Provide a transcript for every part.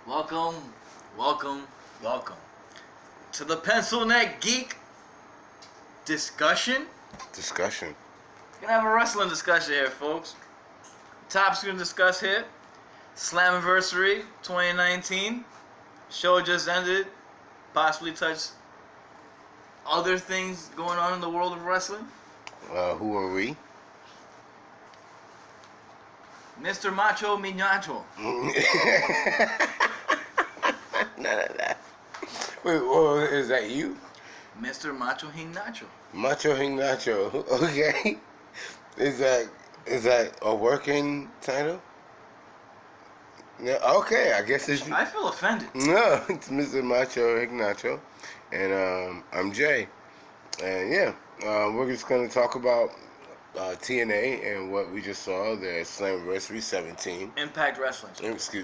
Welcome to the Pencil Neck Geek discussion. Discussion. We're gonna have a wrestling discussion here, folks. Topics we're gonna discuss here: Slammiversary 2019. Show just ended. Possibly touch other things going on in the world of wrestling. Who are we? Mr. Macho Nacho. None of that. Wait, well, is that you? Mr. Macho Nacho. Macho And Nacho. Okay. Is that a working title? Yeah. Okay. I guess it's. I feel offended. No, it's Mr. Macho And Nacho, and I'm Jay, and yeah, we're just gonna talk about TNA and what we just saw. The Slammiversary 17. Impact Wrestling.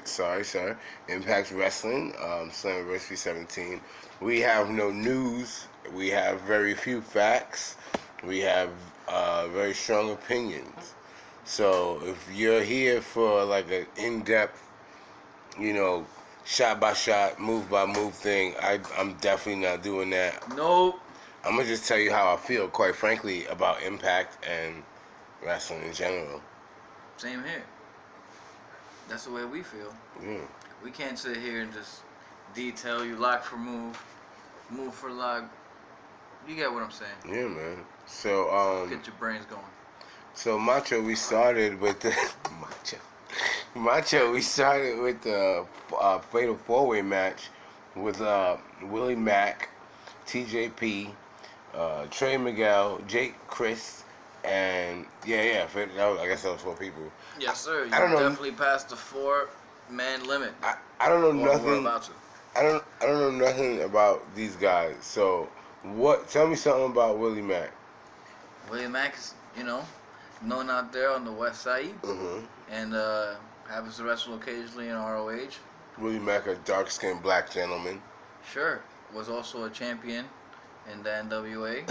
Sorry. Impact Wrestling, Slammiversary 17. We have no news. We have very few facts. We have very strong opinions. So if you're here for like an in-depth, shot by shot, move by move thing, I'm definitely not doing that. Nope. I'm gonna just tell you how I feel, quite frankly, about Impact and wrestling in general. Same here. That's the way we feel. Yeah. We can't sit here and just detail you lock for move for lock. You get what I'm saying? Yeah, man. So Get your brains going. So Macho, we started with the Macho. We started with the Fatal 4-Way match with Willie Mack, TJP, Trey Miguel, Jake Chris, and I guess that was 4 people. Yes, sir. You I don't know. definitely passed the 4-man limit. I don't know We're nothing. about to. I don't know nothing about these guys. So tell me something about Willie Mack. Willie Mack is, known out there on the west side, Mm-hmm. and happens to wrestle occasionally in ROH. Willie Mack, a dark-skinned black gentleman. Sure. Was also a champion in the NWA.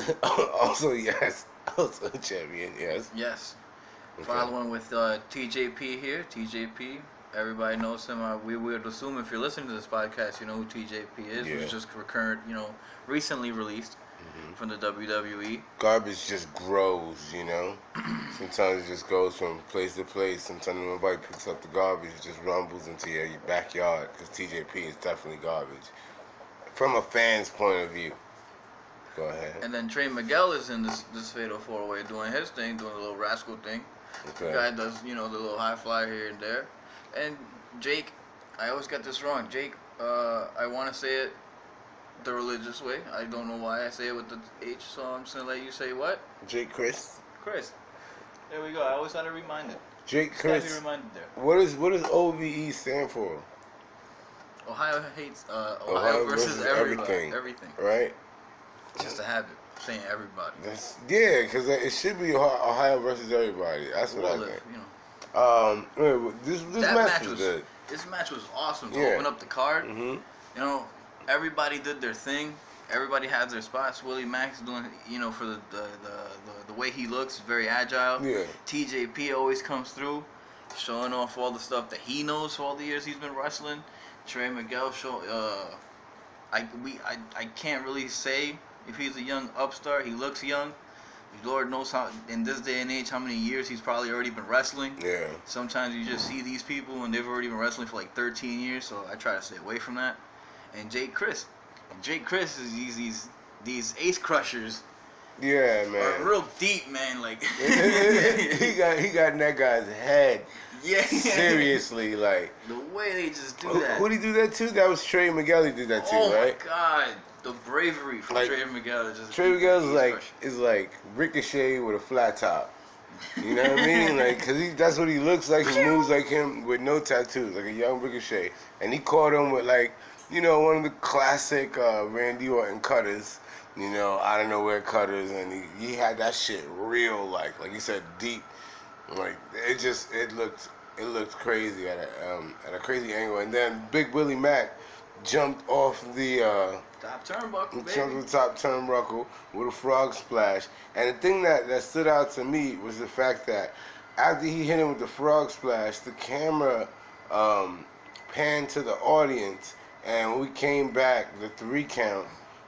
Also a champion. Yes. Yes. Okay. Following with TJP here. TJP, everybody knows him. We would assume if you're listening to this podcast, you know who TJP is. Yeah. Who's just recently released from the WWE. Garbage just grows, Sometimes it just goes from place to place. Sometimes when nobody picks up the garbage, it just rumbles into your backyard, because TJP is definitely garbage. From a fan's point of view. Go ahead. And then Trey Miguel is in this Fatal 4-Way doing his thing, doing a little rascal thing. Okay. The guy does, the little high flyer here and there. And Jake, I always get this wrong. Jake, I want to say it the religious way. I don't know why I say it with the H, so I'm just going to let you say what? Jake Chris. Chris. There we go. I always had to remind it. Jake Just gotta Chris. be reminded there. What does OVE stand for? Ohio hates Ohio versus everybody. Everything. Right? Just a habit of saying everybody. Because it should be Ohio versus everybody. That's what I think. This match was good. This match was awesome to Yeah. open up the card. Mm-hmm. Everybody did their thing. Everybody has their spots. Willie Mack's doing, for the way he looks, very agile. Yeah. TJP always comes through, showing off all the stuff that he knows for all the years he's been wrestling. Trey Miguel I can't really say if he's a young upstart. He looks young. Lord knows how in this day and age how many years he's probably already been wrestling. Yeah. Sometimes you just see these people and they've already been wrestling for like 13 years, so I try to stay away from that. And Jake Chris is these ace crushers. Yeah, man. Are real deep, man. Like he got in that guy's head. Yeah. Seriously, like the way they just do that. Who did he do that to? That was Trey Miguel. He did that to, right? Oh my God, the bravery from Trey Miguel. Trey Miguel is like Ricochet with a flat top. You know what I mean? Like, cause that's what he looks like. He moves like him with no tattoos, like a young Ricochet. And he caught him with one of the classic Randy Orton cutters. Out of nowhere cutters, and he had that shit real, like you said, deep. Like it looked crazy at a crazy angle, and then Big Willie Mack jumped off the top turnbuckle, baby. Jumped off the top turnbuckle with a frog splash. And the thing that stood out to me was the fact that after he hit him with the frog splash, the camera panned to the audience, and when we came back, the 3 count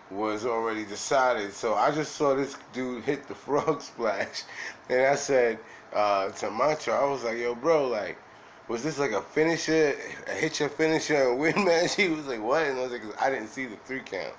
was already decided. So I just saw this dude hit the frog splash, and I said to Macho, I was like, yo, bro, like, was this like a finisher, a hit your finisher and win match? He was like, what? And I was like, I didn't see the 3 count.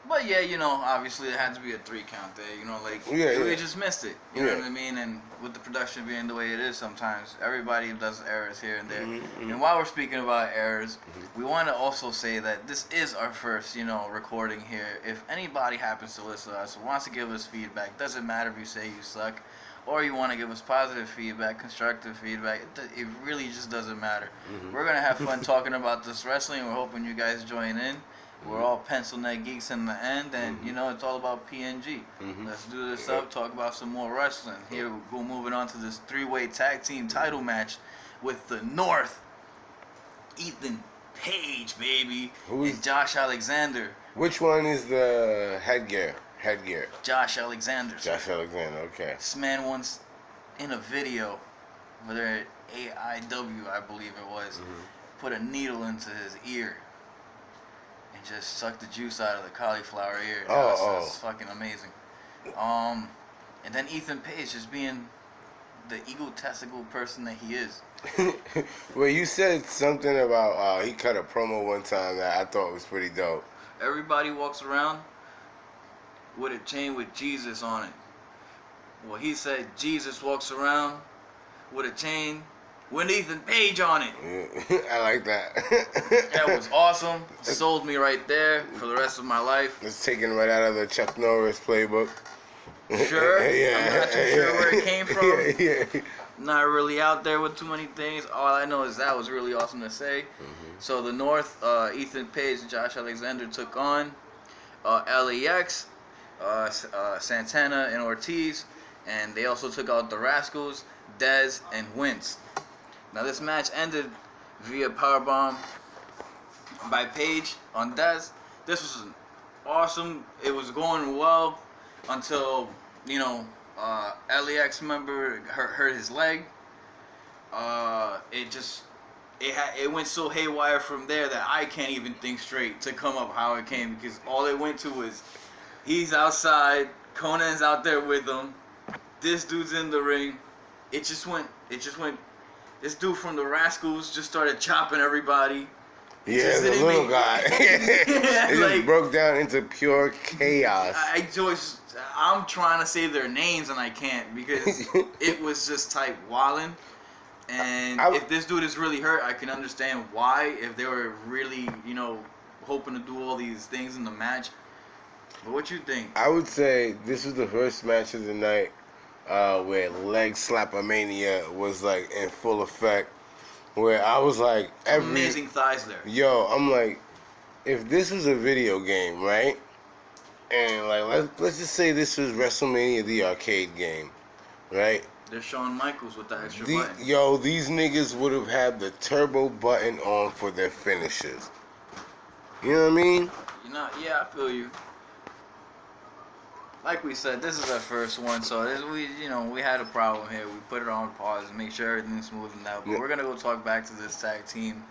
But yeah, you know, obviously it had to be a 3 count there. You know, like we just missed it. You know what I mean? And with the production being the way it is, sometimes everybody does errors here and there. And while we're speaking about errors, we want to also say that this is our first, you know, recording here. If anybody happens to listen to us, wants to give us feedback, doesn't matter if you say you suck, or you want to give us positive feedback, constructive feedback. It really just doesn't matter. We're gonna have fun talking about this wrestling. We're hoping you guys join in. We're all pencil neck geeks in the end, and you know it's all about PNG. Let's do this up, talk about some more wrestling. Here we're moving on to this 3-way tag team title match with the North, Ethan Page, baby, and Josh Alexander. Which one is the headgear? Josh Alexander. Josh Alexander, okay. This man once, in a video, whether at AIW, I believe it was, put a needle into his ear. And just suck the juice out of the cauliflower ear. That's fucking amazing. And then Ethan Page just being the egotistical person that he is. Well, you said something about he cut a promo one time that I thought was pretty dope. Everybody walks around with a chain with Jesus on it. Well, he said Jesus walks around with a chain with Ethan Page on it. I like that. That was awesome. Sold me right there for the rest of my life. It's taken right out of the Chuck Norris playbook. Sure. I'm not too sure where it came from. Yeah. Not really out there with too many things. All I know is that was really awesome to say. So the North, Ethan Page and Josh Alexander took on LAX, Santana and Ortiz, and they also took out the Rascals, Dez, and Wentz. Now this match ended via powerbomb by Page on Dez. This was awesome. It was going well until, you know, LAX member hurt his leg. It went so haywire from there that I can't even think straight to come up how it came, because all it went to was he's outside, Conan's out there with him, this dude's in the ring. It just went. This dude from the Rascals just started chopping everybody. Yeah, the little guy. It just broke down into pure chaos. I'm trying to say their names and I can't, because it was just type wildin'. And if this dude is really hurt, I can understand why. If they were really, you know, hoping to do all these things in the match. But what you think? I would say this was the first match of the night where leg slapper mania was like in full effect. Where I was like, amazing thighs there. Yo, I'm like, if this was a video game, right? And like, let's just say this was WrestleMania, the arcade game, right? There's Shawn Michaels with the extra button. Yo, these niggas would have had the turbo button on for their finishes. You know what I mean? Yeah, I feel you. Like we said, this is our first one, so we had a problem here. We put it on pause and make sure everything's smoothing out. But we're gonna go talk back to this tag team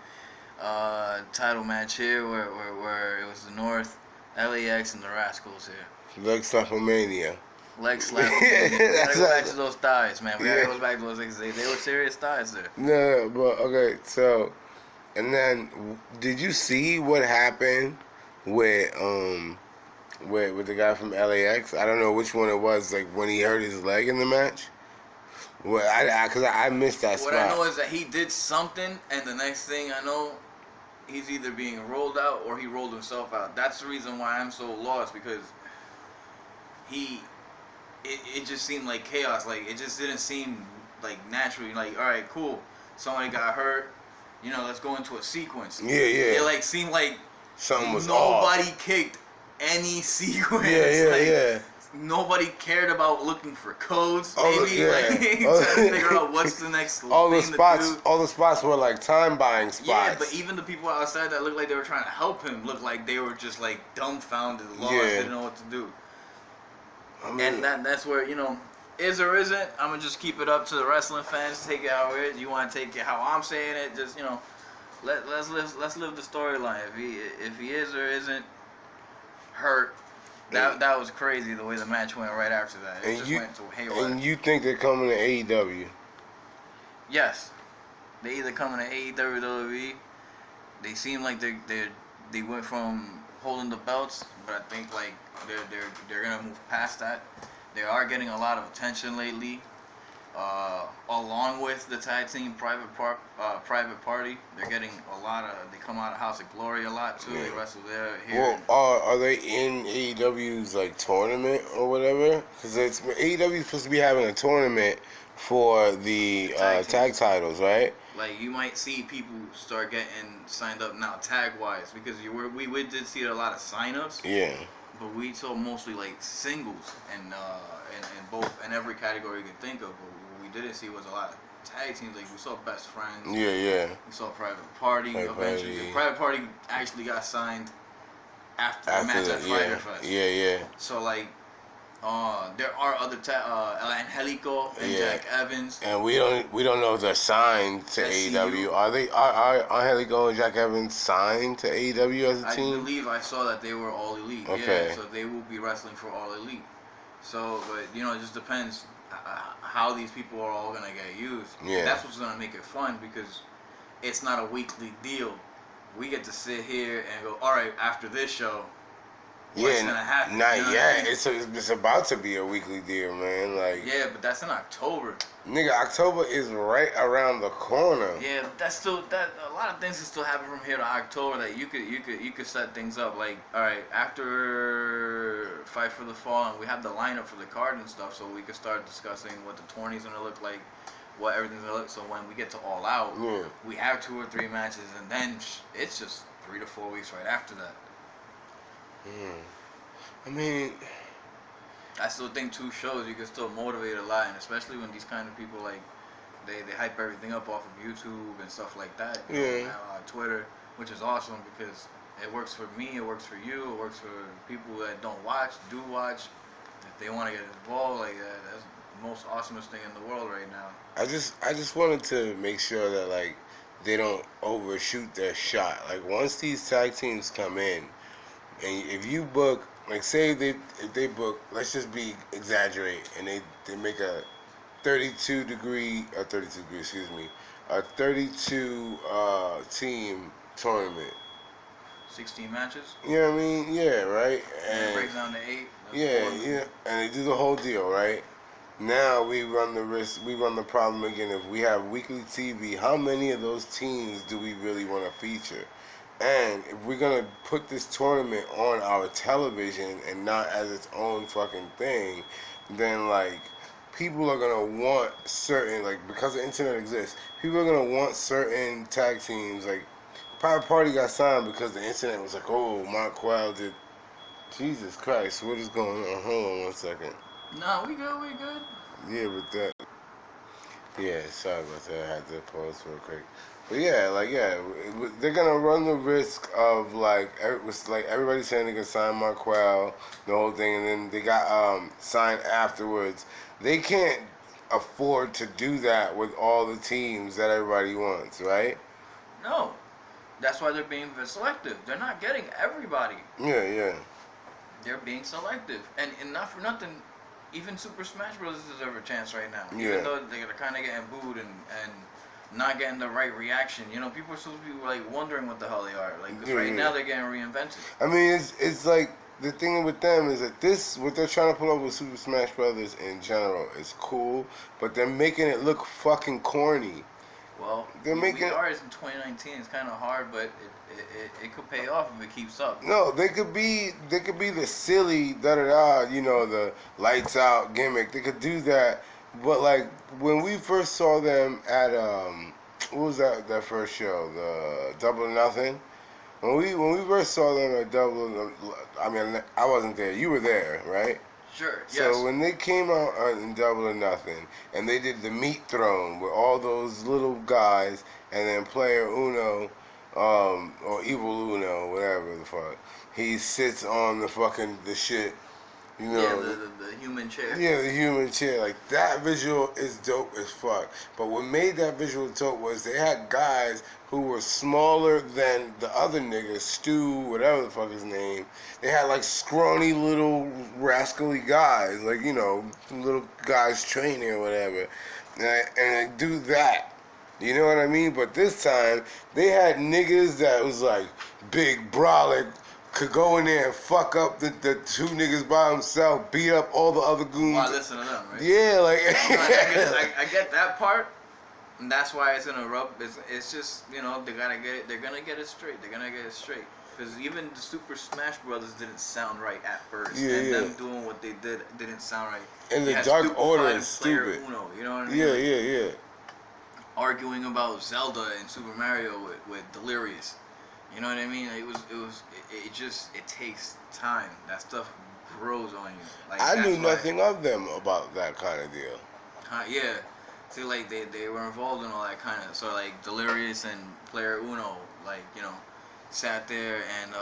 title match here, where it was the North, LAX, and the Rascals here. Leg slapper mania. Leg slap. We gotta go back to those thighs, man. We gotta go back to those things. They were serious thighs there. No, but okay. So, and then, did you see what happened with the guy from LAX? I don't know which one it was. Like when he hurt his leg in the match. Well, because I missed that spot. What I know is that he did something, and the next thing I know, he's either being rolled out or he rolled himself out. That's the reason why I'm so lost, because it just seemed like chaos. Like, it just didn't seem like naturally. Like, all right, cool. Somebody got hurt. You know, let's go into a sequence. Yeah. It like seemed like something was nobody off. Kicked any sequence. Yeah. Nobody cared about looking for codes. Like trying to figure out what's the next all thing all the spots were like time buying spots. Yeah, but even the people outside that looked like they were trying to help him looked like they were just like dumbfounded, lost, didn't know what to do. I mean, and that's where, you know, is or isn't, I'm gonna just keep it up to the wrestling fans. Take it how it is. You want to take it how I'm saying it, just, you know, let's live the storyline. If he is or isn't hurt, that was crazy the way the match went right after that. It just went to haywire. And you think they're coming to AEW? Yes, they either coming to AEW or WWE. They seem like they went from holding the belts, but I think like they're gonna move past that. They are getting a lot of attention lately. Along with the tag team private party, they're getting a lot of. They come out of House of Glory a lot too. Yeah. They wrestle there. Here. Well, are they in AEW's like tournament or whatever? Because it's AEW supposed to be having a tournament for the tag titles, right? Like you might see people start getting signed up now tag wise because we did see a lot of signups. Yeah. But we saw mostly like singles and in every category you could think of. But what we didn't see was a lot of tag teams. Like we saw Best Friends. Yeah. We saw Private Party. Eventually, Private Party actually got signed after the match at Fyter Fest. Yeah. So like, there are other Angelico and Jack Evans. And we don't know if they're signed to AEW. Are Angelico and Jack Evans signed to AEW as a team? I believe I saw that they were All Elite. Okay. Yeah, so they will be wrestling for All Elite. So, but it just depends how these people are all gonna get used. Yeah. That's what's gonna make it fun because it's not a weekly deal. We get to sit here and go, all right, after this show. What's gonna happen? Not yet. It's about to be a weekly deal, man. Like yeah, but that's in October. Nigga, October is right around the corner. Yeah, but that's still a lot of things can still happen from here to October that you could set things up. Like, all right, after Fight for the Fall, and we have the lineup for the card and stuff, so we could start discussing what the tourney's gonna look like, what everything's gonna look. So when we get to All Out, we have 2 or 3 matches, and then it's just 3 to 4 weeks right after that. I mean, I still think 2 shows you can still motivate a lot, and especially when these kind of people like they hype everything up off of YouTube and stuff like that. Twitter, which is awesome because it works for me, it works for you, it works for people that don't watch, do watch. If they want to get involved, like that's the most awesomest thing in the world right now. I just wanted to make sure that like they don't overshoot their shot. Like once these tag teams come in. And if you book, like say if they book, let's just exaggerate, and they make a 32 team tournament. 16 matches? You know what I mean? Yeah, right? And break down to 8. Yeah. And they do the whole deal, right? Now we run the problem again. If we have weekly TV, how many of those teams do we really want to feature? And if we're going to put this tournament on our television and not as its own fucking thing, then, like, people are going to want certain, like, because the internet exists, people are going to want certain tag teams. Like, Private Party got signed because the internet was like, oh, Marquell did. Jesus Christ, what is going on? Hold on 1 second. No, we good. Yeah, but that. Yeah, sorry about that. I had to pause real quick. But yeah, they're gonna run the risk of everybody saying they can sign Marquell, the whole thing, and then they got signed afterwards. They can't afford to do that with all the teams that everybody wants, right? No, that's why they're being selective. They're not getting everybody. Yeah. They're being selective, and not for nothing. Even Super Smash Bros. Deserve a chance right now. Yeah. Even though they're kind of getting booed and not getting the right reaction. People are supposed to be like wondering what the hell they are. Like, cause right now they're getting reinvented. I mean, it's like the thing with them is that what they're trying to pull up with Super Smash Brothers in general is cool, but they're making it look fucking corny. Well, we are in 2019. It's kind of hard, but it could pay off if it keeps up. No, they could be the silly the lights out gimmick. They could do that, but like when we first saw them at what was that first show, the Double or Nothing. When we first saw them at Double, I mean I wasn't there. You were there, right? Sure, yes. So when they came out in Double or Nothing, and they did the meat throne with all those little guys, and then Player Uno, or Evil Uno, whatever the fuck, he sits on the shit, You know, the human chair. Yeah, the human chair. Like, that visual is dope as fuck. But what made that visual dope was they had guys who were smaller than the other niggas, Stu, whatever the fuck his name. They had, like, scrawny little rascally guys. Like, you know, little guys training or whatever. And they do that. You know what I mean? But this time, they had niggas that was, like, big, brolic, could go in there and fuck up the two niggas by himself, beat up all the other goons. While listening to them, right? Yeah, like... I get that part, and that's why it's gonna rub. It's just, you know, they're gonna get it straight. They're gonna get it straight. Because even the Super Smash Brothers didn't sound right at first. Yeah, and yeah. them doing what they did didn't sound right. And the had Dark Order stupefied is stupid. Uno, you know what I mean? Yeah. Arguing about Zelda and Super Mario with Delirious. You know what I mean? It takes time. That stuff grows on you. Like, I knew nothing of them about that kind of deal. Yeah. See, like, they were involved in all that kind of, so, like, Delirious and Player Uno, like, you know, sat there and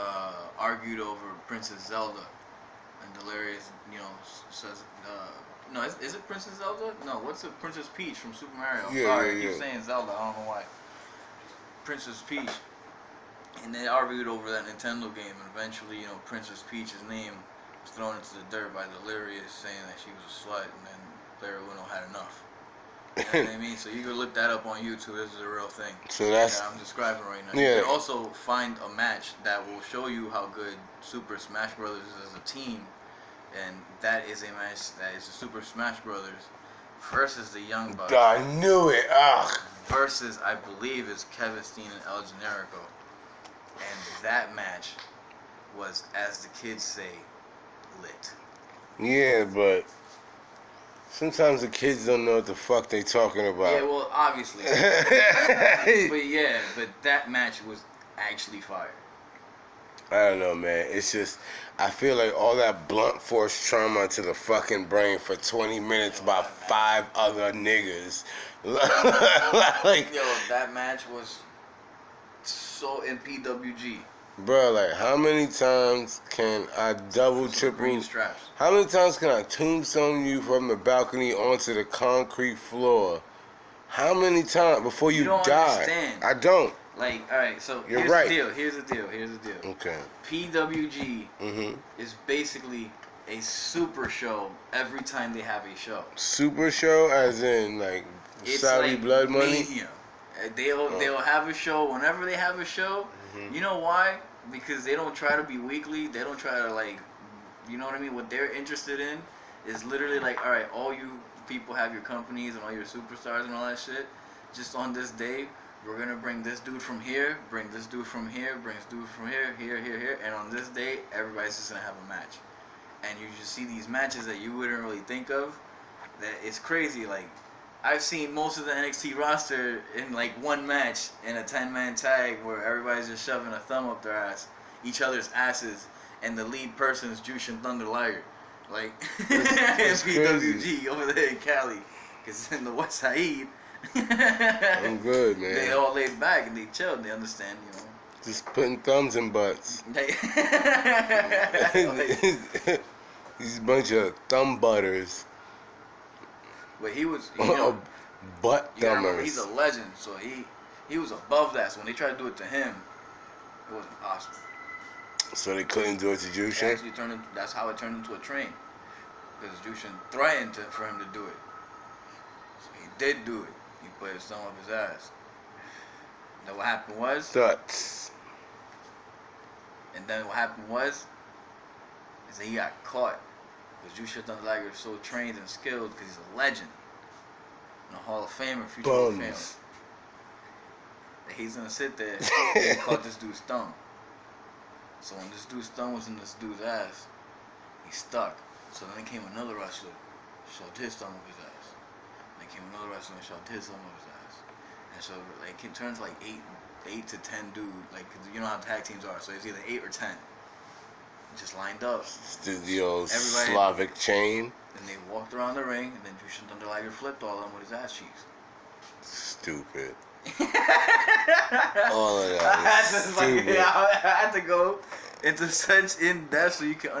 argued over Princess Zelda. And Delirious, you know, says, no, is it Princess Zelda? No, what's it? Princess Peach from Super Mario. Sorry, I keep saying Zelda, I don't know why. Princess Peach. And they argued over that Nintendo game, and eventually, you know, Princess Peach's name was thrown into the dirt by Delirious, saying that she was a slut, and then Player Uno had enough. You know what I mean? So you can look that up on YouTube. This is a real thing. So that's... that I'm describing right now. Yeah. You can also find a match that will show you how good Super Smash Brothers is as a team, and that is a match that is the Super Smash Brothers versus the Young Bucks. I knew it. Ugh. Versus, I believe, is Kevin Steen and El Generico. And that match was, as the kids say, lit. Yeah, but sometimes the kids don't know what the fuck they talking about. Yeah, well, obviously. but that match was actually fire. I don't know, man. It's just, I feel like all that blunt force trauma to the fucking brain for 20 minutes by 5 other niggas. Like, yo, that match was so in PWG. Bro, like, how many times can I double, triple... Green straps. How many times can I tombstone you from the balcony onto the concrete floor? How many times before you don't die? Understand. I don't. Like, alright, so You're here's right. the deal. Here's the deal. Okay. PWG is basically a super show every time they have a show. Super show, as in, like, It's Saudi like blood money? Mania. They'll have a show whenever they have a show. You know why? Because they don't try to be weekly. They don't try to, like, you know what I mean? What they're interested in is literally like, all right, all you people have your companies and all your superstars and all that shit. Just on this day, we're gonna bring this dude from here, bring this dude from here, bring this dude from here, and on this day, everybody's just gonna have a match. And you just see these matches that you wouldn't really think of. That it's crazy. Like, I've seen most of the NXT roster in like one match in a 10-man tag where everybody's just shoving a thumb up their ass, each other's asses, and the lead person is Jushin Thunder Liger. Like, it's PWG crazy. over there in Cali. Because in the West Side, I'm good, man. they all laid back and they chilled. They understand, you know. Just putting thumbs in butts. These bunch of thumb butters. But he was, you know, butt thumbers. he's a legend, so he was above that. So when they tried to do it to him, it wasn't possible. So they couldn't do it to Jushin? Actually, that's how it turned into a train. Because Jushin threatened for him to do it. So he did do it. He put his thumb up his ass. And then what happened was... Thuts. And then what happened was... is that he got caught. Because Jushin Thunder Liger is so trained and skilled because he's a legend. And a Hall of Famer, future Hall of Famer. That he's going to sit there and caught this dude's thumb. So when this dude's thumb was in this dude's ass, he stuck. So then came another wrestler, shoved his thumb up his ass. Then came another wrestler and shoved his thumb up his ass. And so like it turns like 8 to 10 dudes. Like, you know how tag teams are. So it's either 8 or 10. Just lined up. Studio Slavic chain. And they walked around the ring, and then Jushin Thunder Liger flipped all of them with his ass cheeks. Stupid. All of that is stupid. I had to go into such in depth so you can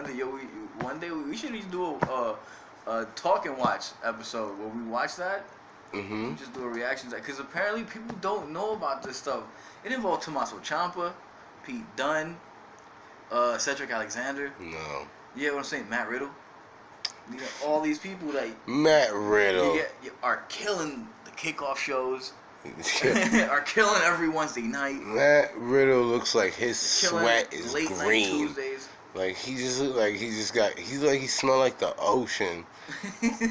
one day we should just do a talk and watch episode where we watch that. Mm-hmm. We just do a reaction to that because apparently people don't know about this stuff. It involved Tommaso Ciampa, Pete Dunne, Cedric Alexander. No. Yeah, what I'm saying, Matt Riddle. You know, all these people that Matt Riddle are killing the kickoff shows. Are killing every Wednesday night. Matt Riddle looks like his sweat is late green. Night Tuesdays. Like he just look like he's like he smell like the ocean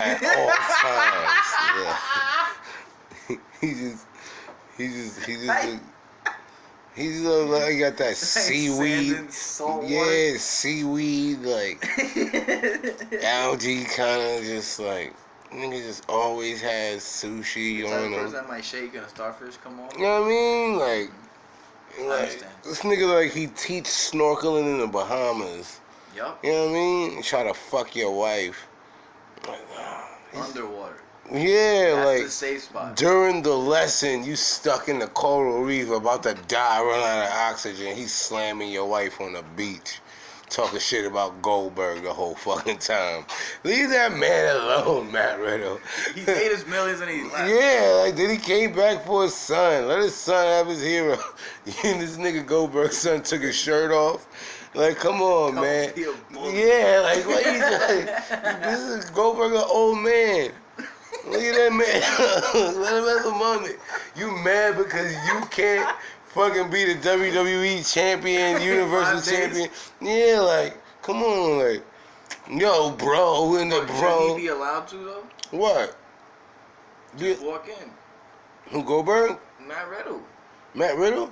at all times. Yeah. He just look like he got that seaweed. Yeah, seaweed like algae kind of just like. Nigga just always has sushi on him. That might shake and a starfish come off. You know what I mean? Like understand. This nigga like he teach snorkeling in the Bahamas. Yup. You know what I mean? Try to fuck your wife. Like, underwater. Yeah, that's like the safe spot. During the lesson, you stuck in the coral reef about to die, run out of oxygen. He's slamming your wife on the beach. Talking shit about Goldberg the whole fucking time. Leave that man alone, Matt Riddle. He made his millions and he left. Yeah, like then he came back for his son. Let his son have his hero. And this nigga Goldberg's son took his shirt off. Like, come on, man. Yeah, like what you like, this is Goldberg an old man. Look at that man. Let him have the money. You mad because you can't fucking be the WWE champion, Universal champion. Yeah, like, come on, like, yo, bro, in the bro. Should he be allowed to, though? What? Just walk in. Who, Goldberg? Matt Riddle. Matt Riddle?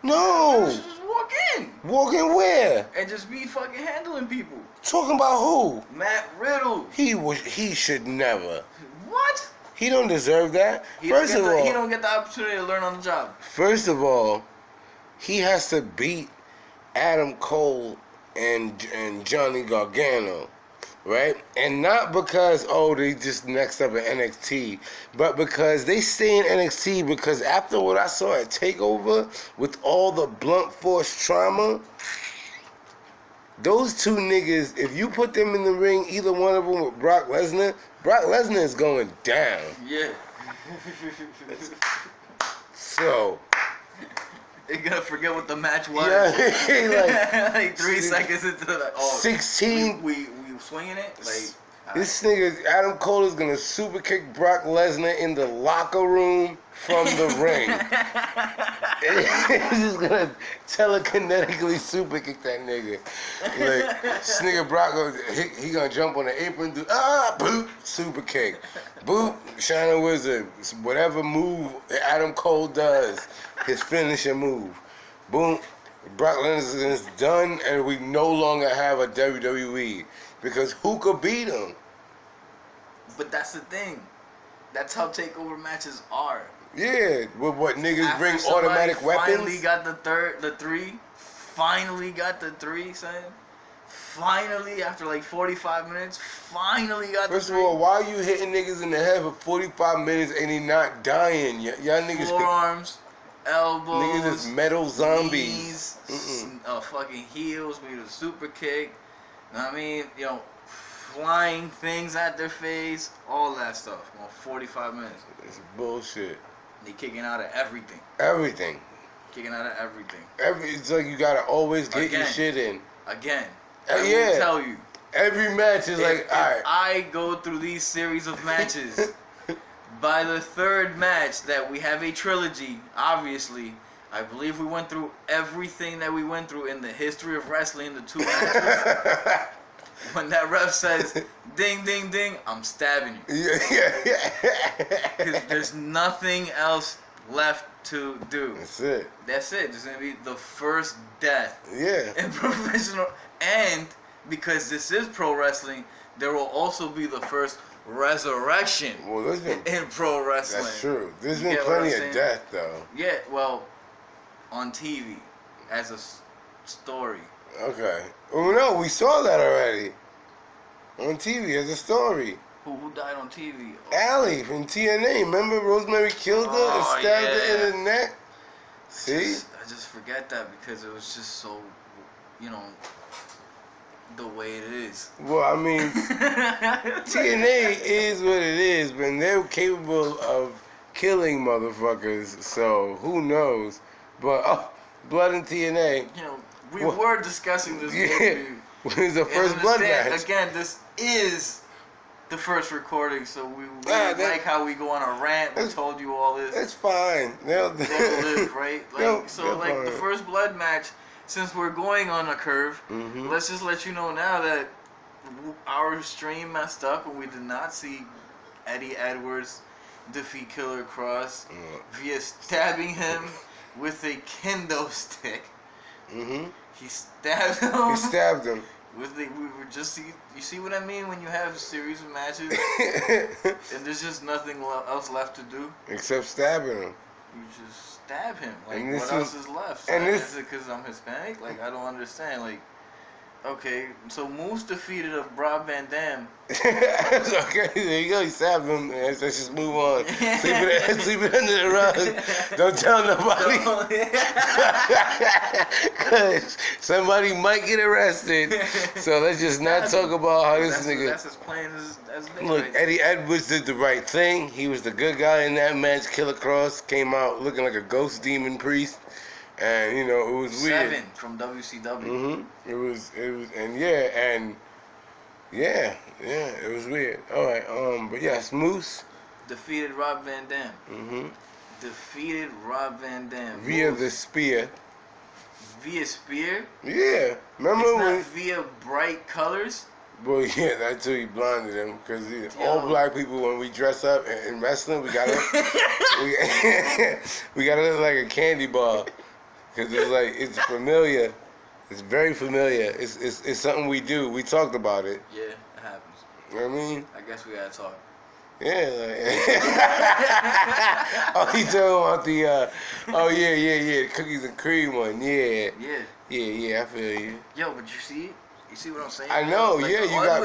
No. Just walk in. Walk in where? And just be fucking handling people. Talking about who? Matt Riddle. He should never. What? He don't deserve that. First of all, he don't get the opportunity to learn on the job. First of all, he has to beat Adam Cole and Johnny Gargano, right? And not because they just next up at NXT, but because they stay in NXT because after what I saw at TakeOver with all the blunt force trauma, those two niggas, if you put them in the ring, either one of them with Brock Lesnar is going down. Yeah. So. They're gonna forget what the match was. Yeah, like 3 seconds into the 16. We swinging it like. This nigga Adam Cole is gonna super kick Brock Lesnar in the locker room from the ring. He's just gonna telekinetically super kick that nigga. Like this nigga Brock, he gonna jump on the apron, do boop, super kick, boop, China Wizard, whatever move Adam Cole does, his finishing move, boom. Brock Lesnar is done, and we no longer have a WWE. Because who could beat him? But that's the thing. That's how takeover matches are. Yeah, with what niggas After bring automatic weapons. Finally got the three. Finally got the three, son. Finally, after like 45 minutes, finally got the three. First of all, why are you hitting niggas in the head for 45 minutes and he not dying? Y'all niggas. Forearms, elbows. Niggas is metal zombies. Knees, fucking heels, maybe a super kick. You know what I mean? Flying things at their face, all that stuff. 45 minutes. It's bullshit. They kicking out of everything. Everything. Kicking out of everything. It's like you gotta always get your shit in. Again. Yeah. will tell you. Every match is like, alright. I go through these series of matches. By the third match that we have a trilogy, obviously, I believe we went through everything that we went through in the history of wrestling, the 2 matches. When that ref says, ding, ding, ding, I'm stabbing you. Yeah. Because there's nothing else left to do. That's it. That's it. It's going to be the first death. Yeah. In professional. And because this is pro wrestling, there will also be the first resurrection in pro wrestling. That's true. There's been plenty of death, though. Yeah, well, on TV, as a story. Okay. Well, no, we saw that already. On TV as a story. Who died on TV? Allie from TNA. Remember Rosemary killed her and stabbed her in the neck? See? I just forget that because it was just so, the way it is. Well, I mean, TNA is what it is, but they're capable of killing motherfuckers, so who knows? But, Blood and TNA. You know, we were discussing this. Yeah. It's the first blood match. Again, this is the first recording, so we like how we go on a rant. We told you all this. It's fine. They'll live, right? Like, so, like, fine. the first blood match, since we're going on a curve, let's just let you know now that our stream messed up and we did not see Eddie Edwards defeat Killer Cross via stabbing him with a kendo stick. He stabbed him. He stabbed him. You see what I mean when you have a series of matches and there's just nothing else left to do except stabbing him. You just stab him. Like, and what else is left? And like, is it because I'm Hispanic? Like, I don't understand. Like, okay, so Moose defeated a Rob Van Dam. Okay, there you go. You stabbed him. Let's just move on. Sleep it under the rug. Don't tell nobody. Because somebody might get arrested. So let's just not talk about how this nigga. That's as plain as day. Look, right? Eddie Edwards did the right thing. He was the good guy in that match. Killer Cross came out looking like a ghost demon priest. And, you know, it was weird. 7 from WCW. It was, and it was weird. All right, but yes, Moose defeated Rob Van Dam. Defeated Rob Van Dam via the spear. Via spear? Yeah, remember it's when? Not via bright colors. Well, yeah, that's who he blinded him. Because all black people, when we dress up in wrestling, we gotta we gotta look like a candy bar. Because it's like, it's familiar. It's very familiar. It's something we do. We talked about it. Yeah, it happens. You know what I mean? I guess we gotta talk. Yeah. Oh, you talking about the cookies and cream one. Yeah. I feel you. Yo, but you see it? You see what I'm saying? I know, like, you got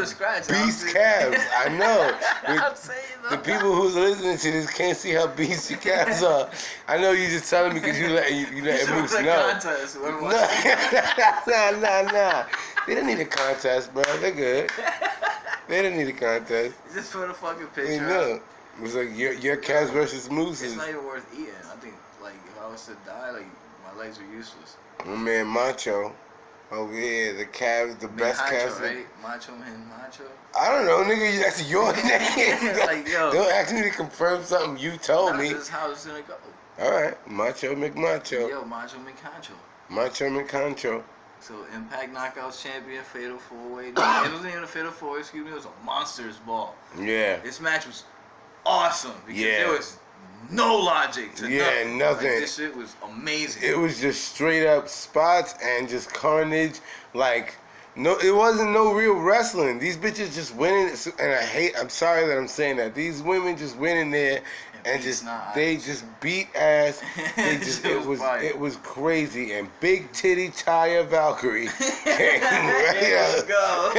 beast calves. I know. I'm saying the people who's listening to this can't see how beast your calves are. I know you just telling me because you let Moose know. Contest, Nah. They don't need a contest, bro. They're good. They don't need a contest. Just put a fucking picture. They know. It was like your calves versus Moose's. It's not even worth eating. I think, like, if I was to die, like, my legs are useless. My man Macho. Oh yeah, the calves, the best calves. Right? Macho Man Macho. I don't know, nigga. That's your name. Like, yo. Don't ask me to confirm something you told me. This is how it's gonna go. All right, Macho McMacho. Yo, Macho McCancho. Macho McCancho. So Impact Knockouts champion, Fatal 4-Way. It wasn't even a Fatal 4-Way. Excuse me. It was a Monsters Ball. Yeah. This match was awesome because there was no logic to nothing. Like, this shit was amazing. It was just straight up spots and just carnage. Like, no, it wasn't no real wrestling. These bitches just went in, and I'm sorry that I'm saying that. These women just went in there and they just beat ass. They just it was crazy. And Big Titty Taya Valkyrie came right go.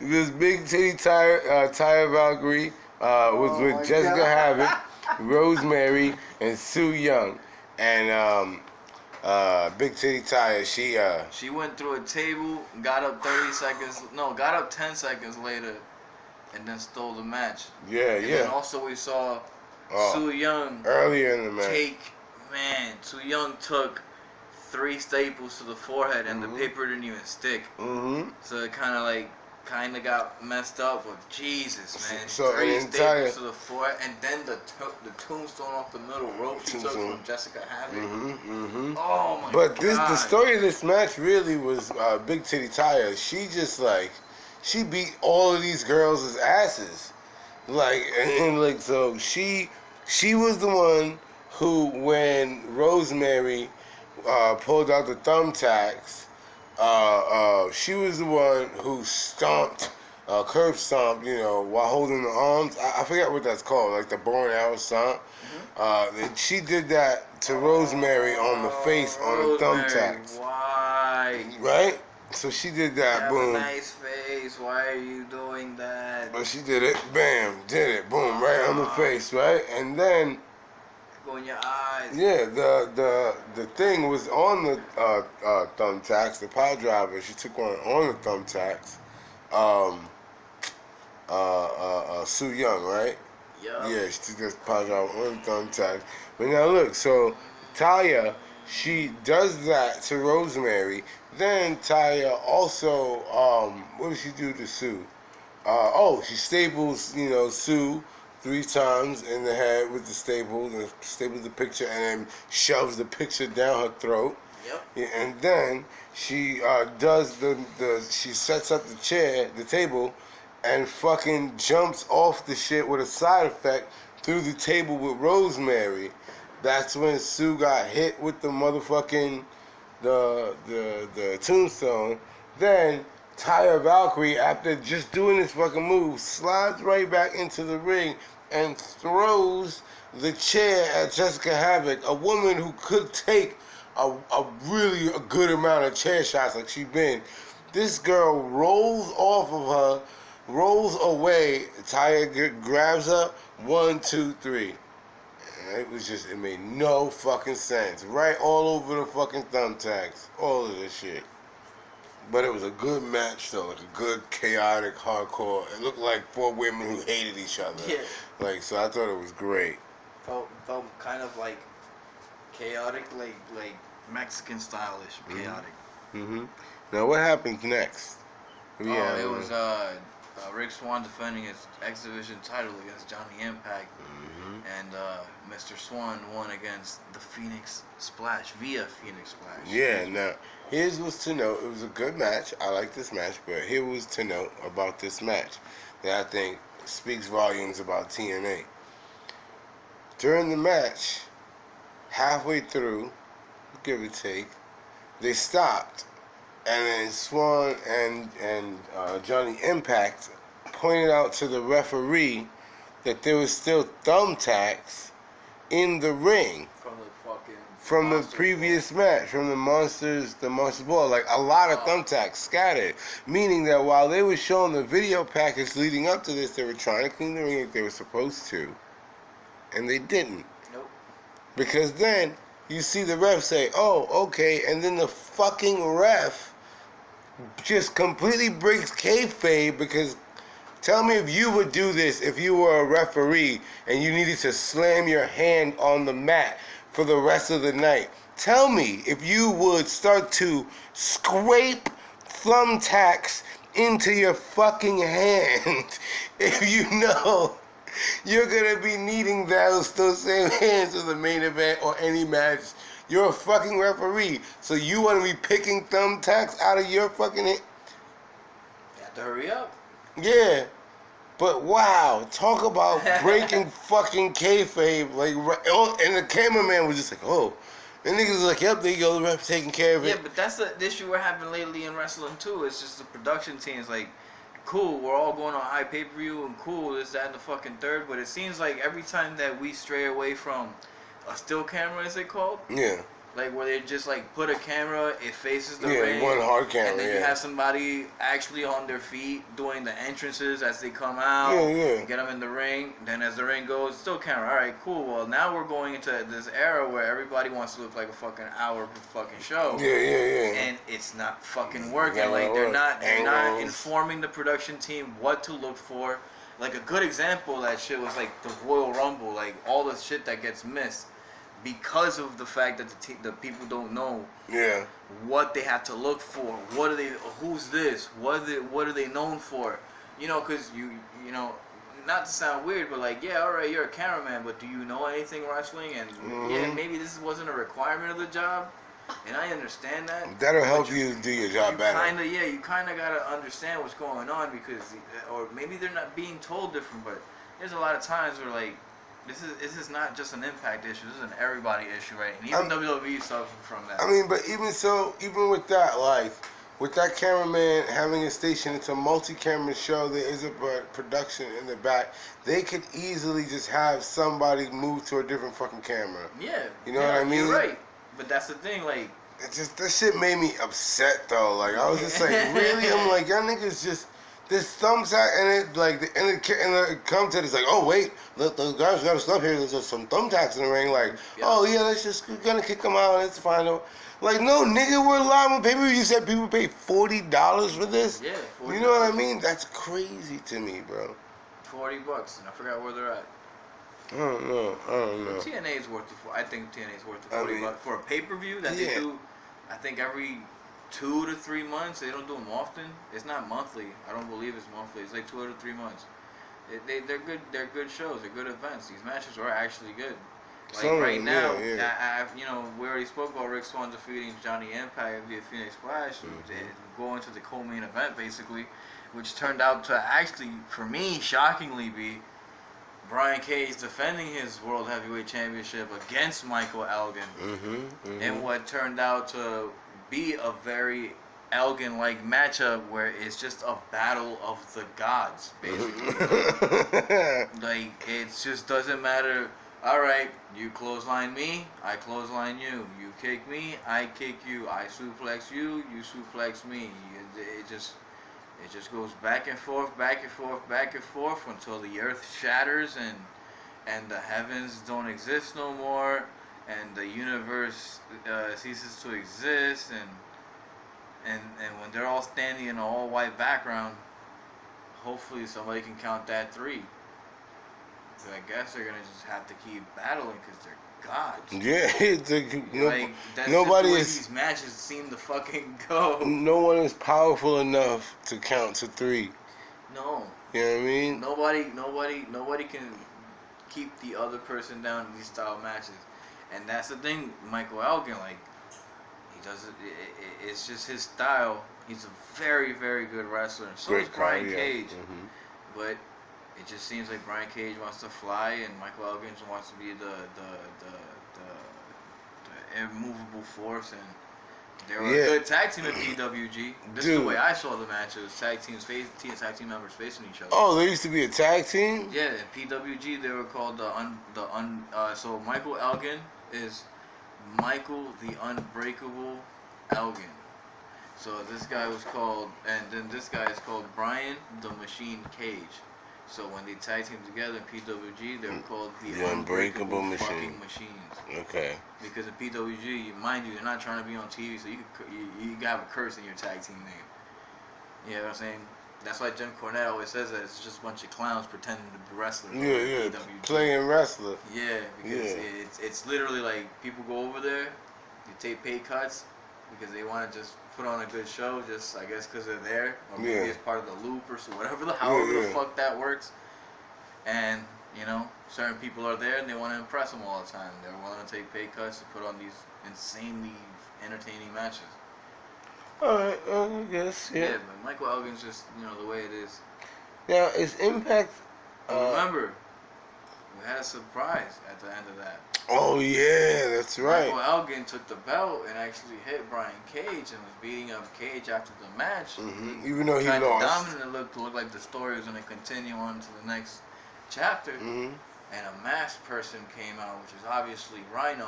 This Big Titty Taya Valkyrie was with Jessica Havoc, Rosemary, and Sue Young. And Big Titty Taya, she went through a table, got up 10 seconds later, and then stole the match. And then also we saw Sue Young earlier in the match. Sue Young took 3 staples to the forehead, and the paper didn't even stick. So it kind of got messed up. But Jesus, man, so 3 staples to the forehead, and then the tombstone off the middle rope she took from Jessica Havoc. Oh my God! But the story of this match really was Big Titty Taya. She just she beat all of these girls' asses, so she was the one who, when Rosemary pulled out the thumbtacks, she was the one who stomped, curb stomped, while holding the arms. I forget what that's called, like the bow and arrow stomp. She did that to Rosemary on the face on the thumbtacks. Why? Right? So she did that, boom. Have a nice face. Why are you doing that? But she did it, bam, did it, boom, right on the face, right? And then go in your eyes. Yeah, the thing was on the thumbtacks. The pile driver, she took one on the thumbtacks. Sue Young, right? Yeah. Yeah, she took this pile driver on the thumbtacks. But now look, so Taya, she does that to Rosemary. Then Taya also, what does she do to Sue? She staples, Sue 3 times in the head with the staples, and staples the picture, and then shoves the picture down her throat. Yep. Yeah, and then she does she sets up the table, and fucking jumps off the shit with a side effect through the table with Rosemary. That's when Sue got hit with the motherfucking the tombstone. Then Taya Valkyrie, after just doing this fucking move, slides right back into the ring and throws the chair at Jessica Havoc, a woman who could take a really good amount of chair shots like she been. This girl rolls off of her, rolls away. Taya grabs her, 1, 2, 3. And it made no fucking sense. Right all over the fucking thumbtacks. All of this shit. But it was a good match though, like a good chaotic hardcore. It looked like 4 women who hated each other. Yeah. So I thought it was great. Felt kind of like chaotic, like Mexican stylish, chaotic. Mm-hmm. Now what happens next? It was Rick Swann defending his X Division title against Johnny Impact, and Mr. Swann won against the Phoenix Splash via Phoenix Splash. Yeah. Now here's what's to note. It was a good match. I like this match, but here was to note about this match that I think speaks volumes about TNA. During the match, halfway through, give or take, they stopped, and then Swann and Johnny Impact pointed out to the referee that there was still thumbtacks in the ring from the previous match, from the Monster Ball, like a lot of thumbtacks scattered, meaning that while they were showing the video package leading up to this, they were trying to clean the ring like they were supposed to, and they didn't. Nope. Because then you see the ref say, "Oh, okay," and then the fucking ref just completely breaks kayfabe. Because tell me if you would do this if you were a referee and you needed to slam your hand on the mat for the rest of the night. Tell me if you would start to scrape thumbtacks into your fucking hand if you know you're gonna be needing those same hands for the main event or any match. You're a fucking referee, so you want to be picking thumbtacks out of your fucking hand? You have to hurry up. Yeah, but wow, talk about breaking fucking kayfabe. Like, and the cameraman was just like, "Oh," and niggas was like, "Yep, there you go, the ref taking care of it." Yeah, but that's the issue we're having lately in wrestling too. It's just the production teams like, cool, we're all going on high pay-per-view and cool, this, that, and the fucking third, but it seems like every time that we stray away from a still camera, is it called? Yeah. Like where they just like put a camera, it faces the ring. Yeah, one hard camera, and then you have somebody actually on their feet doing the entrances as they come out. Yeah. Get them in the ring. Then as the ring goes, still camera. All right, cool. Well, now we're going into this era where everybody wants to look like a fucking hour fucking show. Yeah. And it's not fucking working. Yeah, like they're not Angles. informing the production team what to look for. Like a good example of that shit was like the Royal Rumble, like all the shit that gets missed because of the fact that the people don't know what they have to look for. What are they? Who's this? What are they known for? You know, because you know, not to sound weird, but like, yeah, all right, you're a cameraman, but do you know anything wrestling? And yeah, maybe this wasn't a requirement of the job, and I understand that. That'll help you do your job better. You kind of gotta understand what's going on because, or maybe they're not being told different, but there's a lot of times where like, this is not just an Impact issue. This is an everybody issue, right? And even WWE suffers from that. I mean, but even with that, like, with that cameraman having a station, it's a multi-camera show. There is a production in the back. They could easily just have somebody move to a different fucking camera. Yeah. You know what I mean? You're right. But that's the thing, like. It just, that shit made me upset, though. Like, I was just like, really? I'm like, y'all niggas just this thumbtack, and it like the commentator is like, oh wait, look, those guys got stuff here. There's some thumbtacks in the ring. Like, oh yeah, we're gonna kick them out. It's fine. Like, no, nigga, we're live on pay-per-view. You said people pay $40 for this. Yeah, $40. You know what I mean? That's crazy to me, bro. $40, and I forgot where they're at. I don't know. TNA is worth the. I think TNA is worth the $40 for a pay-per-view that they do. I think every 2 to 3 months. They don't do them often. It's not monthly. I don't believe it's monthly. It's like 2 to 3 months. They're good. They're good shows. They're good events. These matches are actually good. Like right now, we already spoke about Rick Swann defeating Johnny Impact via Phoenix Splash, and going to the co-main event basically, which turned out to actually, for me, shockingly be Brian Cage defending his World Heavyweight Championship against Michael Elgin, in what turned out to be a very Elgin-like matchup where it's just a battle of the gods, basically. Like, it just doesn't matter. All right, you clothesline me, I clothesline you. You kick me, I kick you. I suplex you, you suplex me. It just goes back and forth, back and forth, back and forth until the earth shatters and the heavens don't exist no more, and the universe ceases to exist, and when they're all standing in an all-white background, hopefully somebody can count that 3. So I guess they're gonna just have to keep battling because they're gods. Yeah, it's that's nobody just the way these matches seem to fucking go. No one is powerful enough to count to 3. No. You know what I mean? Nobody can keep the other person down in these style matches, and that's the thing. Michael Elgin, like, he does it. It's just his style. He's a very, very good wrestler. And so is Brian Cage, but it just seems like Brian Cage wants to fly, and Michael Elgin wants to be the immovable force. And they were a good tag team at PWG. This is the way I saw the match. It was tag team members facing each other. Oh, there used to be a tag team? Yeah, in PWG they were called so Michael Elgin is Michael the Unbreakable Elgin. So this guy was called, and then this guy is called Brian the Machine Cage. So when they tag teamed together in PWG, they were called the Unbreakable fucking Machines. Okay. Because in PWG, mind you, you're not trying to be on TV, so you have a curse in your tag team name. You know what I'm saying? That's why Jim Cornette always says that it's just a bunch of clowns pretending to be wrestlers. Yeah, playing wrestler. Yeah, because it's literally like people go over there, they take pay cuts because they want to just put on a good show, just I guess because they're there, or maybe it's part of the loop or so, however the fuck that works. And certain people are there and they want to impress them all the time. They're willing to take pay cuts to put on these insanely entertaining matches. Alright, I guess, yeah. But Michael Elgin's just, the way it is. Now, is Impact... remember, we had a surprise at the end of that. Oh, yeah, that's right. Michael Elgin took the belt and actually hit Brian Cage and was beating up Cage after the match. Even though he kind lost. Kind of dominant. It looked like the story was going to continue on to the next chapter. And a masked person came out, which is obviously Rhino.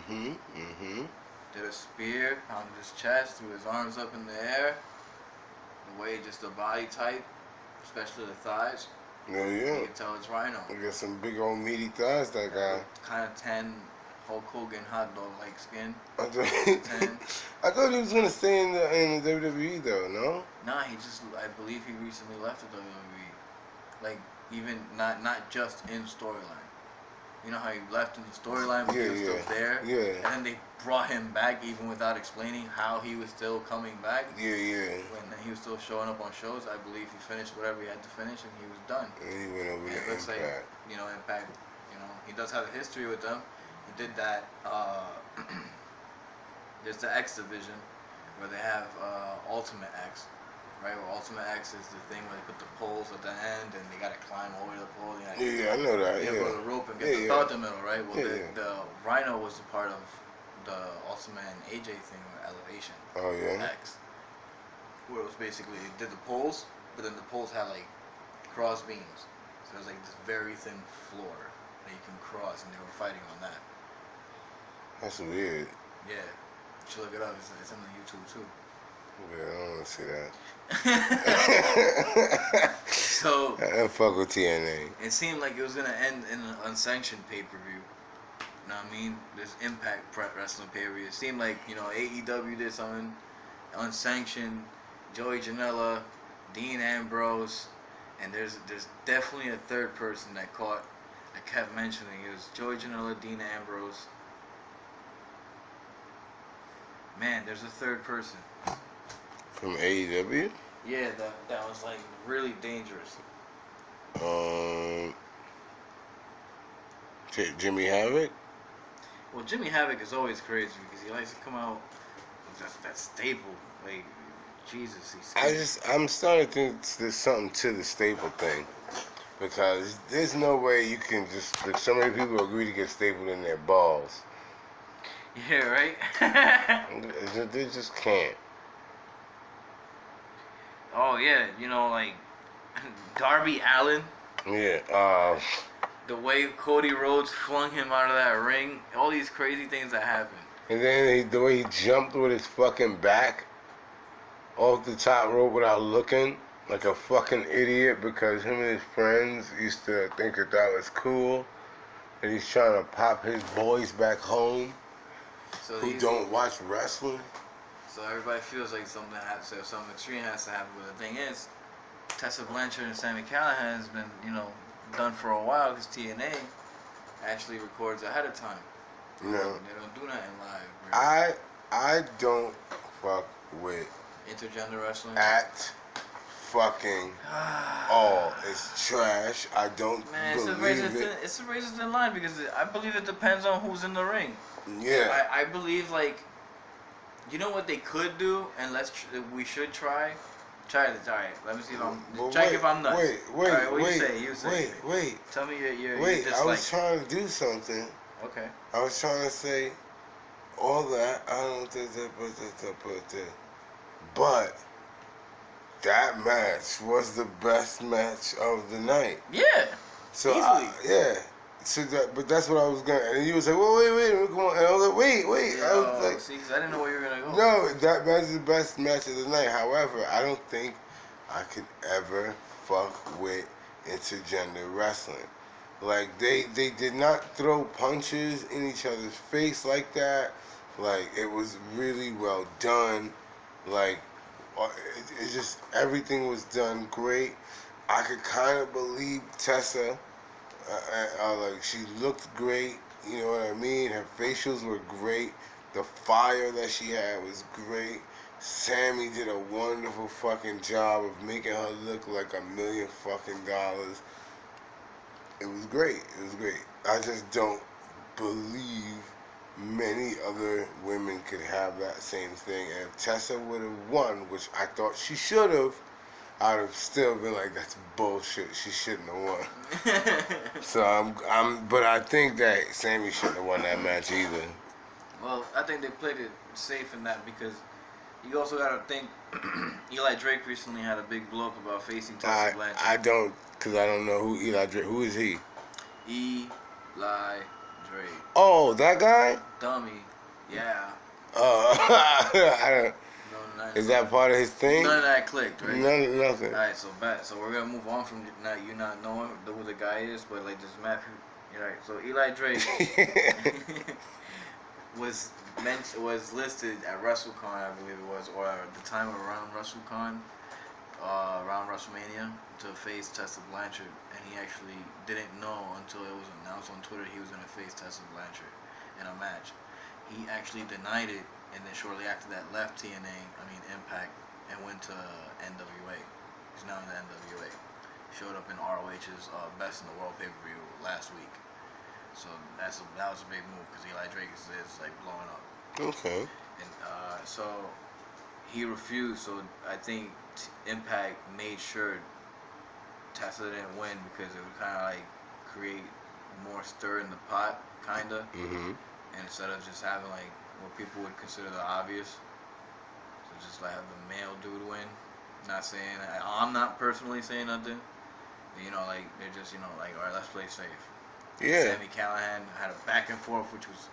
Did a spear, pounded his chest, threw his arms up in the air. The way just the body type, especially the thighs. Yeah. You can tell it's Rhino. He got some big old meaty thighs, that guy. Kind of tan, Hulk Hogan hot dog like skin. I thought he was gonna stay in the WWE though, no? Nah, I believe he recently left the WWE. Like, even not just in storyline. You know how he left in the storyline, but he was still there? Yeah. And then they brought him back even without explaining how he was still coming back. Yeah. When he was still showing up on shows, I believe he finished whatever he had to finish and he was done. And he went over to Impact. Like, Impact, he does have a history with them. He did that, there's the X division where they have Ultimate X. Right, where Ultimate X is the thing where they put the poles at the end and they gotta climb over the pole. I know that. Go to the rope and get the belt in the middle, right? Well, the Rhino was a part of the Ultimate and AJ thing with Elevation. Oh yeah. X, where it was basically they did the poles, but then the poles had like cross beams, so it was like this very thin floor that you can cross, and they were fighting on that. That's weird. Yeah, you should look it up. It's in the YouTube too. Yeah, I don't want to see that. So I don't fuck with TNA. it seemed like it was gonna end in an unsanctioned pay-per-view. You know what I mean? This Impact Wrestling pay-per-view. It seemed like, you know, AEW did something unsanctioned. Joey Janela, Dean Ambrose, and there's definitely a third person that I kept mentioning. It was Joey Janela, Dean Ambrose. Man, there's a third person. From AEW? Yeah, that was like really dangerous. Jimmy Havoc? Well, Jimmy Havoc is always crazy because he likes to come out with that staple. Like, Jesus, I'm starting to think there's something to the staple thing. Because there's no way you can just, like, so many people agree to get stapled in their balls. Yeah, right? They just can't. Oh, yeah, you know, like, Darby Allin. Yeah, The way Cody Rhodes flung him out of that ring. All these crazy things that happened. and then the way he jumped with his fucking back off the top rope without looking like a fucking idiot because him and his friends used to think that was cool. And he's trying to pop his boys back home who don't watch wrestling. So everybody feels like something extreme has to happen. But the thing is, Tessa Blanchard and Sami Callihan has been, you know, done for a while because TNA actually records ahead of time. No. They don't do nothing live. Really. I don't fuck with Intergender wrestling. At fucking all. It's trash. I don't believe it. It's a razor thin line because I believe it depends on who's in the ring. Yeah. I believe, like, you know what they could do, and we should try. Try this. All right. Let me see if I'm. Check if I'm nuts. Wait. All right, what you say? Wait. Tell me your Wait. I was trying to do something. Okay. I was trying to say all that. I don't think but that match was the best match of the night. Yeah. So easily. Yeah. So but that's what I was gonna. And you was like, well, wait, come on. And I was like, wait. Yeah, I was like, see, 'cause I didn't know where you were gonna go. No, that match is the best match of the night. However, I don't think I could ever fuck with intergender wrestling. Like they did not throw punches in each other's face like that. Like it was really well done. Like it just everything was done great. I could kind of believe Tessa. Like she looked great, you know what I mean? Her facials were great. The fire that she had was great. Sammy did a wonderful fucking job of making her look like $1 million fucking dollars. It was great. I just don't believe many other women could have that same thing. And if Tessa would have won, which I thought she should have, I'd have still been like, that's bullshit. She shouldn't have won. So but I think that Sammy shouldn't have won that match either. Well, I think they played it safe in that because you also gotta think Eli Drake recently had a big blow up about facing Tessa Blanchard. I don't know who Eli Drake. Who is he? Eli Drake. Oh, that guy? Dummy. Yeah. I don't. Is that part of his thing? None of that clicked, right? Nothing. Alright, so we're gonna move on from you not knowing who the guy is, but like just map. You're right. So Eli Drake was listed at WrestleCon, I believe it was, or at the time around WrestleCon, around WrestleMania, to face Tessa Blanchard, and he actually didn't know until it was announced on Twitter he was gonna face Tessa Blanchard in a match. He actually denied it, and then shortly after that left Impact, and went to NWA. He's now in the NWA. Showed up in ROH's Best in the World pay-per-view last week. So that was a big move because Eli Drake is like blowing up. Okay. And so he refused. So I think Impact made sure Tessa didn't win because it would kind of like create more stir in the pot, kinda. Mhm. And instead of just having like what people would consider the obvious, so just like have the male dude win. Not saying I'm not personally saying nothing. But, you know, like they're just like, all right, let's play safe. Yeah. Sami Callihan had a back and forth, which was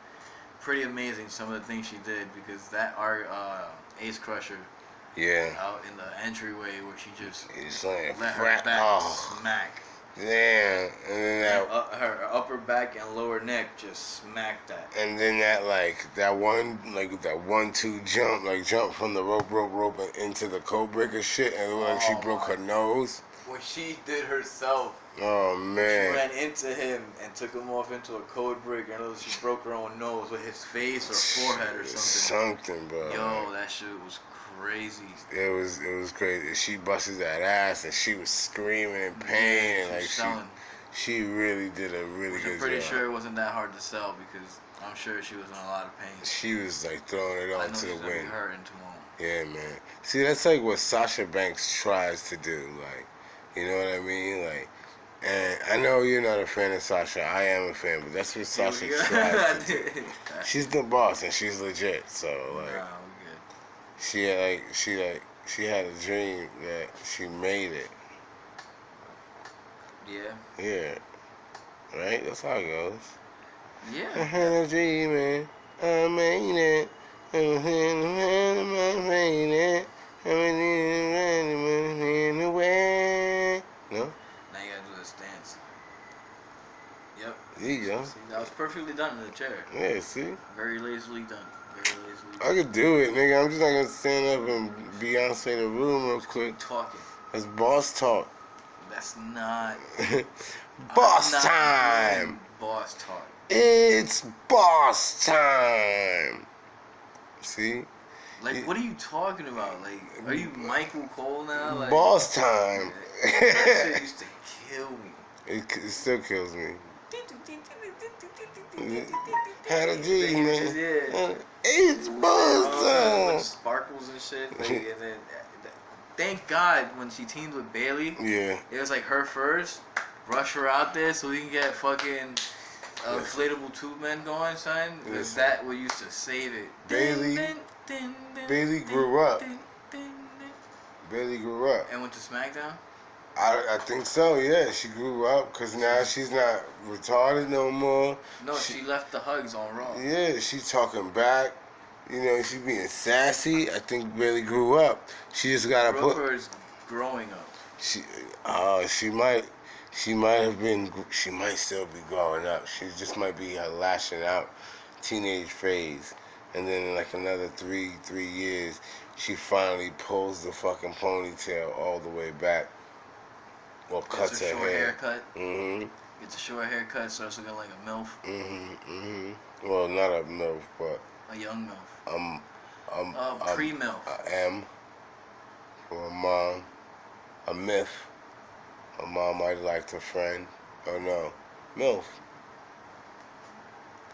pretty amazing. Some of the things she did because that Ace Crusher Yeah. Out in the entryway where she just It's like let her back smack. Yeah, and then that her upper back and lower neck just smacked that. and then that 1-2 jump from the rope and into the code breaker shit, and it looked like she broke her nose. What she did herself. Oh She man. ran into him and took him off into a code breaker, and she broke her own nose with his face or forehead or something. Something, bro. Yo, that shit was crazy. It was crazy. She busted that ass and she was screaming in pain, and she really did a really good job. I'm pretty sure it wasn't that hard to sell because I'm sure she was in a lot of pain. She was like throwing it all to the wind. Be hurting tomorrow. Yeah, man. See, that's like what Sasha Banks tries to do. Like, you know what I mean? Like, and I know you're not a fan of Sasha. I am a fan, but that's what Sasha tries to do. She's the boss and she's legit. So like, nah, we good. she had a dream that she made it. Yeah. Yeah. Right? That's how it goes. Yeah. I had a dream and I made it. I made it. No? Now you gotta do this dance. Yep. There you go. See, that was perfectly done in the chair. Yeah, see? Very lazily done. Very lazily done. I could do it, nigga. I'm just not gonna stand up and Beyonce the room real quick. Talking. That's boss talk. That's not. Boss not time! Boss talk. It's boss time! See? Like, what are you talking about? Like, are you Michael Cole now? Like, boss time! That shit used to kill me. It still kills me. Had a dream, man. Yeah. It's boss time! With sparkles and shit. Like, and then, thank God when she teamed with Bailey. Yeah. It was like her first. Rush her out there so we can get fucking inflatable tube men going, son. Because that what used to save it. Bailey grew up. Bailey grew up. And went to SmackDown? I think so, yeah. She grew up because now she's not retarded no more. No, she left the hugs on Raw. Yeah, she's talking back. You know, she's being sassy. I think Bailey grew up. She just got to put... Roper's growing up. She might still be growing up. She just might be lashing out teenage phase. And then in like another three years, she finally pulls the fucking ponytail all the way back. Or cuts her hair. Haircut. Mm-hmm. Gets a short haircut, starts looking like a MILF. Mm-hmm. Mm-hmm. Well, not a MILF, but... A young MILF. A Pre-MILF. M. For a mom. A myth. A mom might have liked her friend. Oh no. MILF.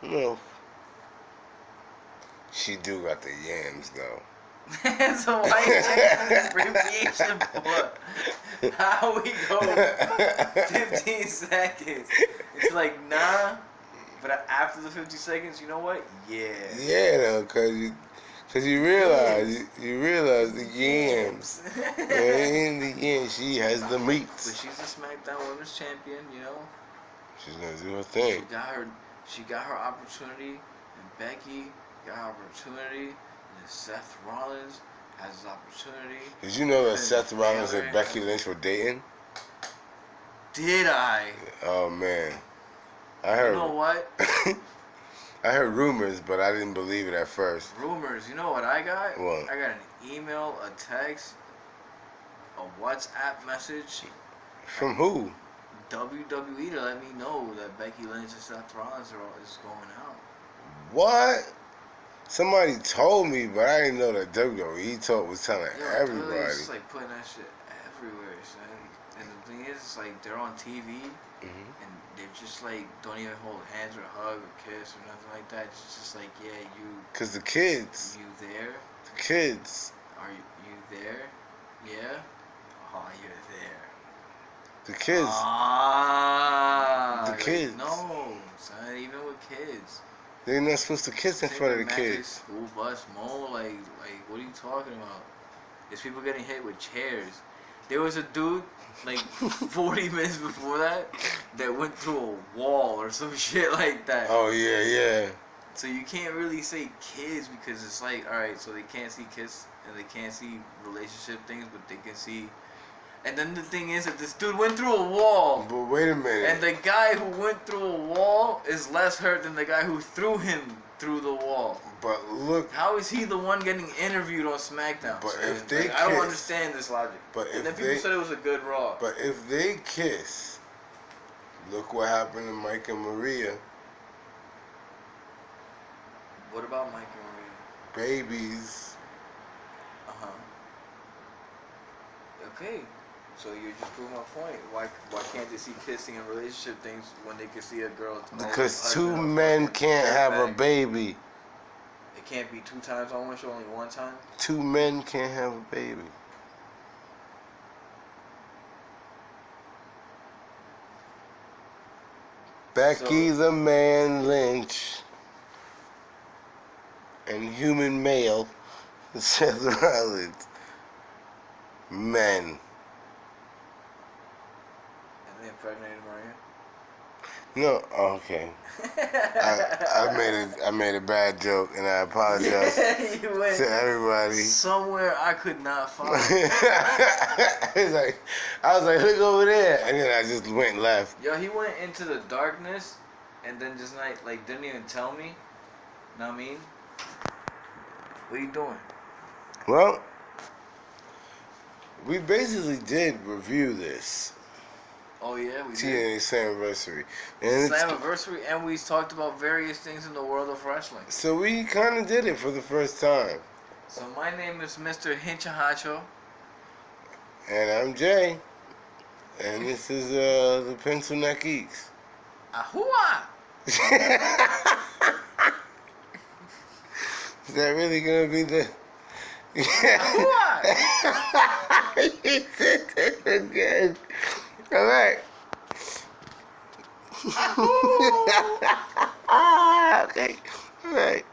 MILF. She do got the yams though. So why you changing the abbreviation for? How we go 15 seconds? It's like, nah. But after the 50 seconds, you know what? Yeah. Yeah, though, cause you realize the yams. And the yams, she has the meats. But she's a SmackDown Women's Champion, you know. She's gonna do her thing. She got her opportunity, and Becky got her opportunity, and Seth Rollins has his opportunity. Did you know that Seth Rollins and Becky Lynch were dating? Did I? Oh man, I heard. You know what? I heard rumors, but I didn't believe it at first. Rumors. You know what I got? What? I got an email, a text, a WhatsApp message. From who? WWE to let me know that Becky Lynch and Seth Rollins is going out. What? Somebody told me, but I didn't know that WWE was telling everybody. WWE's just like putting that shit everywhere, son. And the thing is, it's like they're on TV, and they're just like don't even hold hands or hug or kiss or nothing like that. It's just like, yeah, you. Cause the kids. You there? The kids. Are you there? Yeah. Oh, you're there. The kids. Ah. The kids. Like, no, son. Even with kids. They're not supposed to kiss in front of the kids. School bus, like, what are you talking about? There's people getting hit with chairs. There was a dude, like, 40 minutes before that went through a wall or some shit like that. Oh, yeah. So you can't really say kids because it's like, all right, so they can't see kiss and they can't see relationship things, but they can see. And then the thing is that this dude went through a wall. But wait a minute. And the guy who went through a wall is less hurt than the guy who threw him through the wall. But look. How is he the one getting interviewed on SmackDown? But if they kiss, I don't understand this logic. But and then if people said it was a good Raw. But if they kiss, look what happened to Mike and Maria. What about Mike and Maria? Babies. Okay. So you just proved my point. Why can't they see kissing and relationship things when they can see a girl? Because two men can't have a baby. It can't be 2 times on one show, only 1 time? 2 men can't have a baby. Becky the Man Lynch and human male Seth Rollins. Men. And they impregnated Maria? No, okay. I made a bad joke and I apologize to everybody. Somewhere I could not find. I was like, look over there, and then I just went left. Yo, he went into the darkness, and then just like didn't even tell me. Know what I mean? What are you doing? Well, we basically did review this. Oh yeah, we TNA did. Slammiversary. And Slammiversary, and we talked about various things in the world of wrestling. So we kind of did it for the first time. So my name is Mr. Hinchahacho. And I'm Jay. And this is the Pencil Neck Geeks. Ahua! Is that really gonna be the? Ahua! You said that again. All right. Okay. All right.